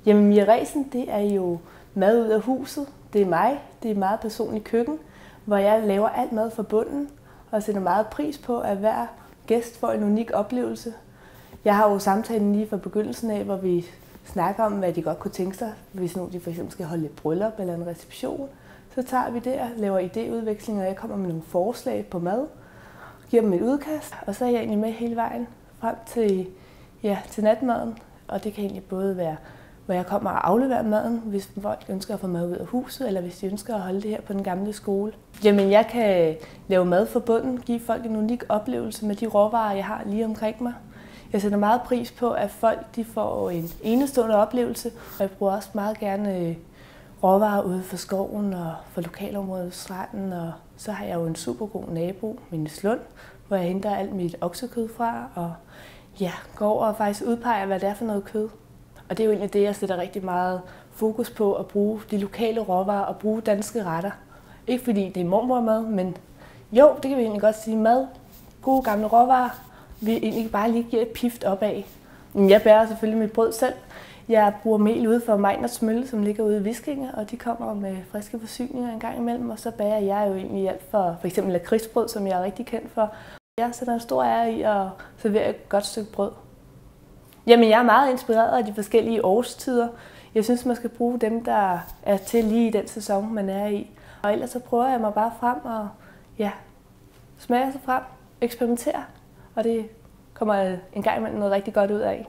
Jamen Miræsen, det er jo mad ud af huset. Det er mig. Det er et meget personligt køkken, hvor jeg laver alt mad fra bunden og sætter meget pris på, at hver gæst får en unik oplevelse. Jeg har jo samtalen lige fra begyndelsen af, hvor vi snakker om, hvad de godt kunne tænke sig, hvis nu de for eksempel skal holde et bryllup eller en reception. Så tager vi det og laver idéudveksling, og jeg kommer med nogle forslag på mad, giver dem et udkast, og så er jeg egentlig med hele vejen frem til natmaden. Og det kan egentlig både være, hvor jeg kommer og afleverer maden, hvis folk ønsker at få mad ud af huset, eller hvis de ønsker at holde det her på den gamle skole. Jamen, jeg kan lave mad fra bunden, give folk en unik oplevelse med de råvarer, jeg har lige omkring mig. Jeg sætter meget pris på, at folk de får en enestående oplevelse, og jeg bruger også meget gerne råvarer ude for skoven og for lokalområdet, stranden, og så har jeg jo en super god nabo, Mindeslund, hvor jeg henter alt mit oksekød fra, og går over og faktisk udpeger, hvad det er for noget kød. Og det er jo egentlig det, jeg sætter rigtig meget fokus på, at bruge de lokale råvarer og bruge danske retter. Ikke fordi det er mormormad, men jo, det kan vi egentlig godt sige. Mad, gode gamle råvarer, vi egentlig bare lige giver et pift opad. Jeg bærer selvfølgelig mit brød selv. Jeg bruger mel ude for Meiners Mølle, som ligger ude i Viskinge, og de kommer med friske forsyninger en gang imellem. Og så bærer jeg jo egentlig alt for eksempel lakridsbrød, som jeg er rigtig kendt for. Jeg sætter en stor ære i at servere et godt stykke brød. Jamen, jeg er meget inspireret af de forskellige årstider. Jeg synes, man skal bruge dem, der er til lige i den sæson, man er i. Og ellers så prøver jeg mig bare frem og smager sig frem, eksperimenterer. Og det kommer en gang imellem noget rigtig godt ud af.